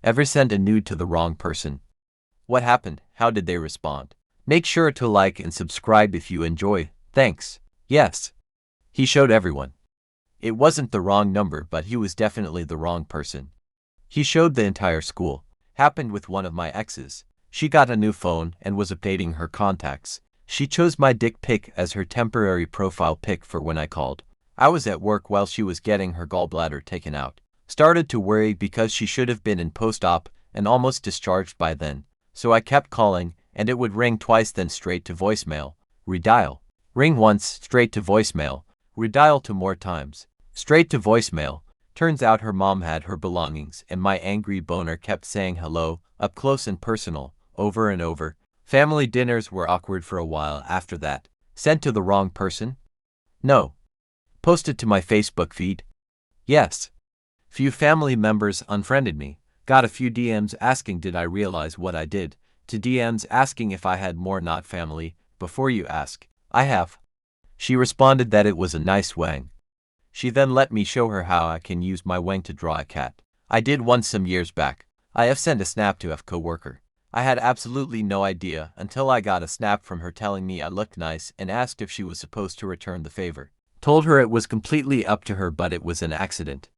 Ever sent a nude to the wrong person? What happened? How did they respond? Make sure to like and subscribe if you enjoy. Thanks. Yes. He showed everyone. It wasn't the wrong number, but he was definitely the wrong person. He showed the entire school. Happened with one of my exes. She got a new phone and was updating her contacts. She chose my dick pic as her temporary profile pic for when I called. I was at work while she was getting her gallbladder taken out. Started to worry because she should have been in post-op and almost discharged by then. So I kept calling, and it would ring twice, then straight to voicemail. Redial. Ring once, straight to voicemail. Redial 2 more times. Straight to voicemail. Turns out her mom had her belongings, and my angry boner kept saying hello, up close and personal, over and over. Family dinners were awkward for a while after that. Sent to the wrong person? No. Posted to my Facebook feed? Yes. Few family members unfriended me. Got a few DMs asking did I realize what I did, to DMs asking if I had more not family. Before you ask, I have. She responded that it was a nice wang. She then let me show her how I can use my wang to draw a cat. I did once some years back. I have sent a snap to a coworker. I had absolutely no idea until I got a snap from her telling me I looked nice and asked if she was supposed to return the favor. Told her it was completely up to her, but it was an accident.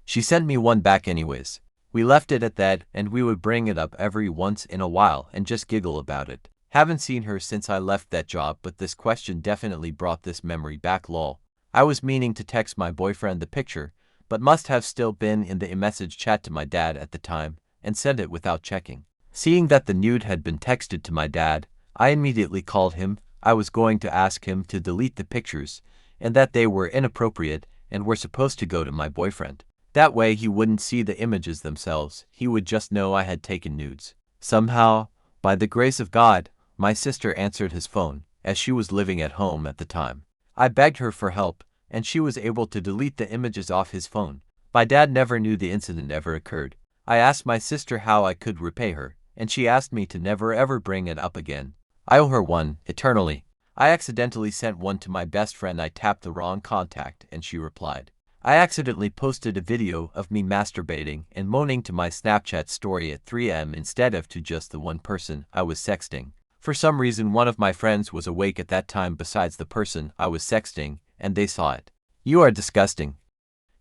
She sent me one back anyways. We left it at that, and we would bring it up every once in a while and just giggle about it. Haven't seen her since I left that job, but this question definitely brought this memory back. Lol. I was meaning to text my boyfriend the picture, but must have still been in the message chat to my dad at the time, and sent it without checking. Seeing that the nude had been texted to my dad, I immediately called him. I was going to ask him to delete the pictures, and that they were inappropriate and were supposed to go to my boyfriend. That way he wouldn't see the images themselves, he would just know I had taken nudes. Somehow, by the grace of God, my sister answered his phone, as she was living at home at the time. I begged her for help, and she was able to delete the images off his phone. My dad never knew the incident ever occurred. I asked my sister how I could repay her, and she asked me to never ever bring it up again. I owe her one, eternally. I accidentally sent one to my best friend. I tapped the wrong contact, and she replied. I accidentally posted a video of me masturbating and moaning to my Snapchat story at 3 a.m. instead of to just the one person I was sexting. For some reason, one of my friends was awake at that time besides the person I was sexting, and they saw it. You are disgusting,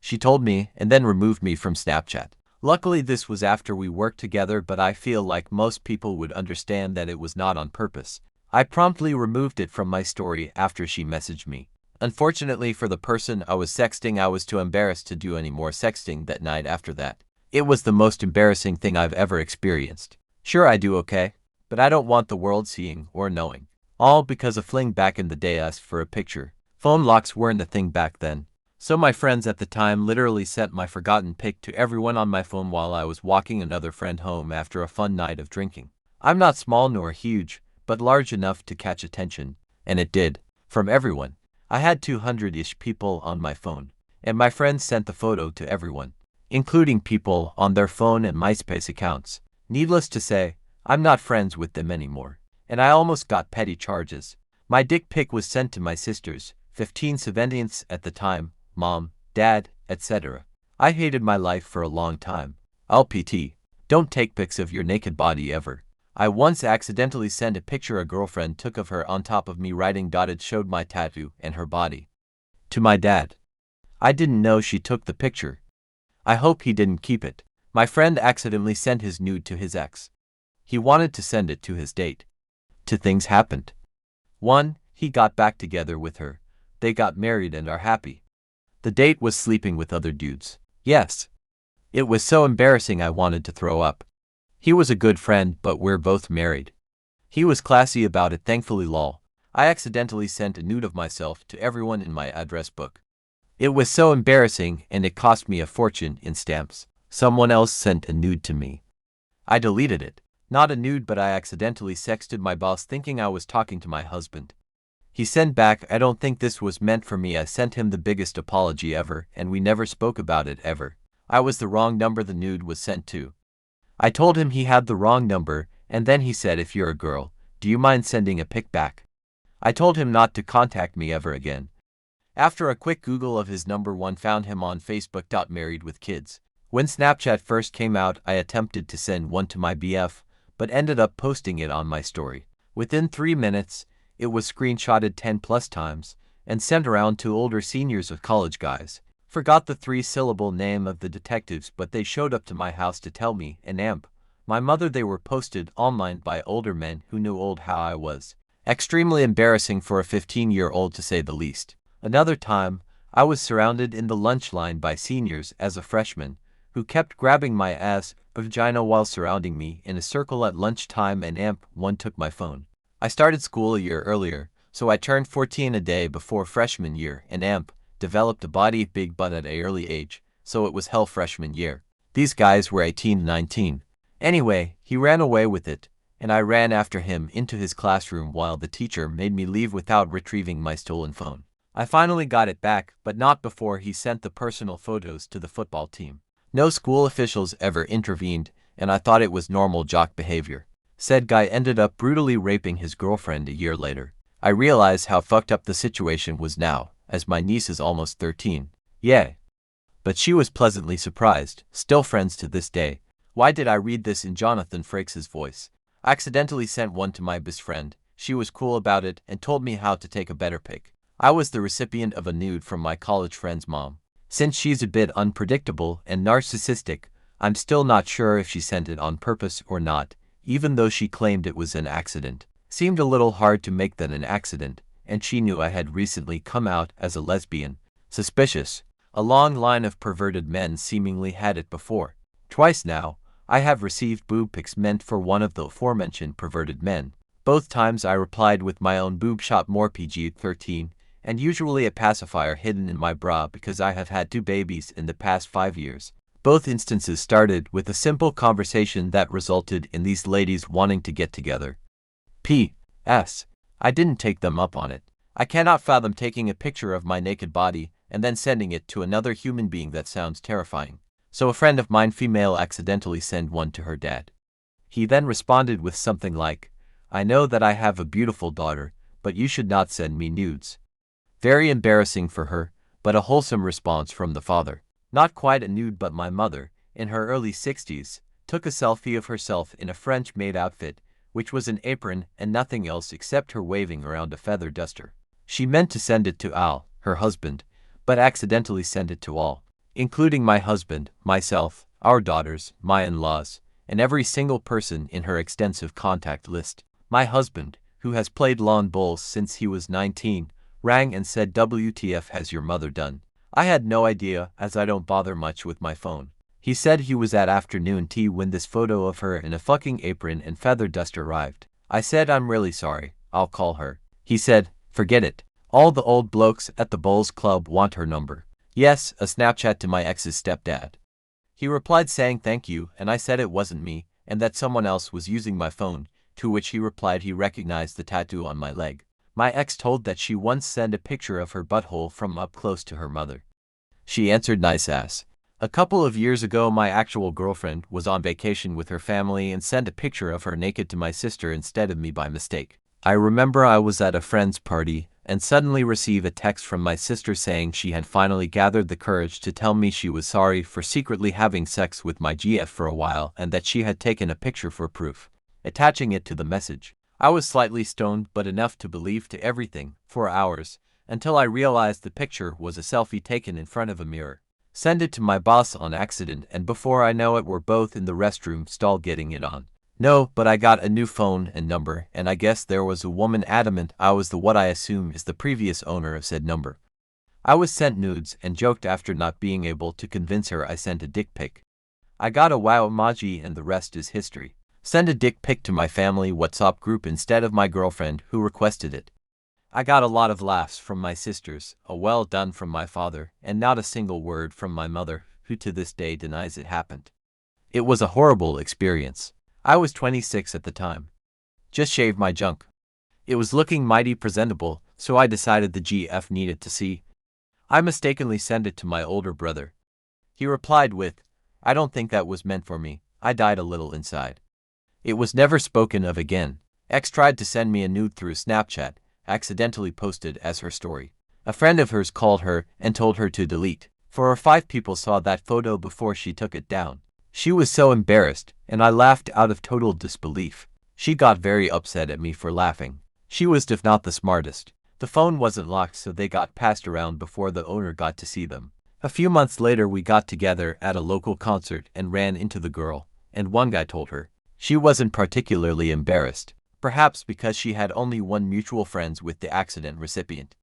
she told me, and then removed me from Snapchat. Luckily this was after we worked together, but I feel like most people would understand that it was not on purpose. I promptly removed it from my story after she messaged me. Unfortunately for the person I was sexting, I was too embarrassed to do any more sexting that night after that. It was the most embarrassing thing I've ever experienced. Sure, I do okay, but I don't want the world seeing or knowing. All because a fling back in the day asked for a picture. Phone locks weren't a thing back then. So my friends at the time literally sent my forgotten pic to everyone on my phone while I was walking another friend home after a fun night of drinking. I'm not small nor huge, but large enough to catch attention, and it did, from everyone. I had 200-ish people on my phone, and my friends sent the photo to everyone, including people on their phone and MySpace accounts. Needless to say, I'm not friends with them anymore, and I almost got petty charges. My dick pic was sent to my sisters, 15 siblings at the time, mom, dad, etc. I hated my life for a long time. LPT. Don't take pics of your naked body ever. I once accidentally sent a picture a girlfriend took of her on top of me writing dotted showed my tattoo and her body. To my dad. I didn't know she took the picture. I hope he didn't keep it. My friend accidentally sent his nude to his ex. He wanted to send it to his date. 2 things happened. 1. He got back together with her. They got married and are happy. The date was sleeping with other dudes. Yes. It was so embarrassing I wanted to throw up. He was a good friend, but we're both married. He was classy about it, thankfully. Lol. I accidentally sent a nude of myself to everyone in my address book. It was so embarrassing, and it cost me a fortune in stamps. Someone else sent a nude to me. I deleted it. Not a nude, but I accidentally sexted my boss thinking I was talking to my husband. He sent back, I don't think this was meant for me. I sent him the biggest apology ever, and we never spoke about it ever. I was the wrong number the nude was sent to. I told him he had the wrong number, and then he said, if you're a girl, do you mind sending a pic back? I told him not to contact me ever again. After a quick Google of his number, one found him on Facebook. Married with kids. When Snapchat first came out, I attempted to send one to my BF, but ended up posting it on my story. Within 3 minutes, it was screenshotted 10 plus times and sent around to older seniors of college guys. Forgot the 3-syllable name of the detectives, but they showed up to my house to tell me, and my mother, they were posted online by older men who knew old how I was. Extremely embarrassing for a 15-year-old to say the least. Another time, I was surrounded in the lunch line by seniors as a freshman, who kept grabbing my ass or vagina while surrounding me in a circle at lunchtime, and one took my phone. I started school a year earlier, so I turned 14 a day before freshman year, and developed a body big butt at an early age, so it was hell freshman year. These guys were 18 to 19. Anyway, he ran away with it, and I ran after him into his classroom while the teacher made me leave without retrieving my stolen phone. I finally got it back, but not before he sent the personal photos to the football team. No school officials ever intervened, and I thought it was normal jock behavior. Said guy ended up brutally raping his girlfriend a year later. I realize how fucked up the situation was now, as my niece is almost 13. Yeah. But she was pleasantly surprised, still friends to this day. Why did I read this in Jonathan Frakes' voice? I accidentally sent one to my best friend. She was cool about it and told me how to take a better pic. I was the recipient of a nude from my college friend's mom. Since she's a bit unpredictable and narcissistic, I'm still not sure if she sent it on purpose or not, even though she claimed it was an accident. Seemed a little hard to make that an accident, and she knew I had recently come out as a lesbian. Suspicious. A long line of perverted men seemingly had it before. Twice now, I have received boob pics meant for one of the aforementioned perverted men. Both times I replied with my own boob shot, more PG-13, and usually a pacifier hidden in my bra because I have had 2 babies in the past 5 years. Both instances started with a simple conversation that resulted in these ladies wanting to get together. P.S. I didn't take them up on it. I cannot fathom taking a picture of my naked body and then sending it to another human being. That sounds terrifying. So a friend of mine, female, accidentally sent one to her dad. He then responded with something like, "I know that I have a beautiful daughter, but you should not send me nudes." Very embarrassing for her, but a wholesome response from the father. Not quite a nude, but my mother, in her early 60s, took a selfie of herself in a French-maid outfit, which was an apron and nothing else except her waving around a feather duster. She meant to send it to Al, her husband, but accidentally sent it to all, including my husband, myself, our daughters, my in-laws, and every single person in her extensive contact list. My husband, who has played lawn bowls since he was 19, rang and said, "WTF has your mother done?" I had no idea, as I don't bother much with my phone. He said he was at afternoon tea when this photo of her in a fucking apron and feather duster arrived. I said, "I'm really sorry, I'll call her." He said, "Forget it. All the old blokes at the bowls club want her number." Yes, a Snapchat to my ex's stepdad. He replied saying thank you, and I said it wasn't me, and that someone else was using my phone, to which he replied he recognized the tattoo on my leg. My ex told that she once sent a picture of her butthole from up close to her mother. She answered, "Nice ass." A couple of years ago, my actual girlfriend was on vacation with her family and sent a picture of her naked to my sister instead of me by mistake. I remember I was at a friend's party and suddenly received a text from my sister saying she had finally gathered the courage to tell me she was sorry for secretly having sex with my GF for a while and that she had taken a picture for proof, attaching it to the message. I was slightly stoned, but enough to believe to everything, for hours, until I realized the picture was a selfie taken in front of a mirror. Send it to my boss on accident, and before I know it, we're both in the restroom stall getting it on. No, but I got a new phone and number, and I guess there was a woman adamant I was the what I assume is the previous owner of said number. I was sent nudes and joked after not being able to convince her I sent a dick pic. I got a wow emoji and the rest is history. Send a dick pic to my family WhatsApp group instead of my girlfriend who requested it. I got a lot of laughs from my sisters, a well done from my father, and not a single word from my mother, who to this day denies it happened. It was a horrible experience. I was 26 at the time. Just shaved my junk. It was looking mighty presentable, so I decided the GF needed to see. I mistakenly sent it to my older brother. He replied with, "I don't think that was meant for me." I died a little inside. It was never spoken of again. Ex tried to send me a nude through Snapchat, accidentally posted as her story. A friend of hers called her and told her to delete. 4 or 5 people saw that photo before she took it down. She was so embarrassed, and I laughed out of total disbelief. She got very upset at me for laughing. She was if not the smartest. The phone wasn't locked, so they got passed around before the owner got to see them. A few months later we got together at a local concert and ran into the girl, and one guy told her. She wasn't particularly embarrassed, perhaps because she had only one mutual friend with the accident recipient.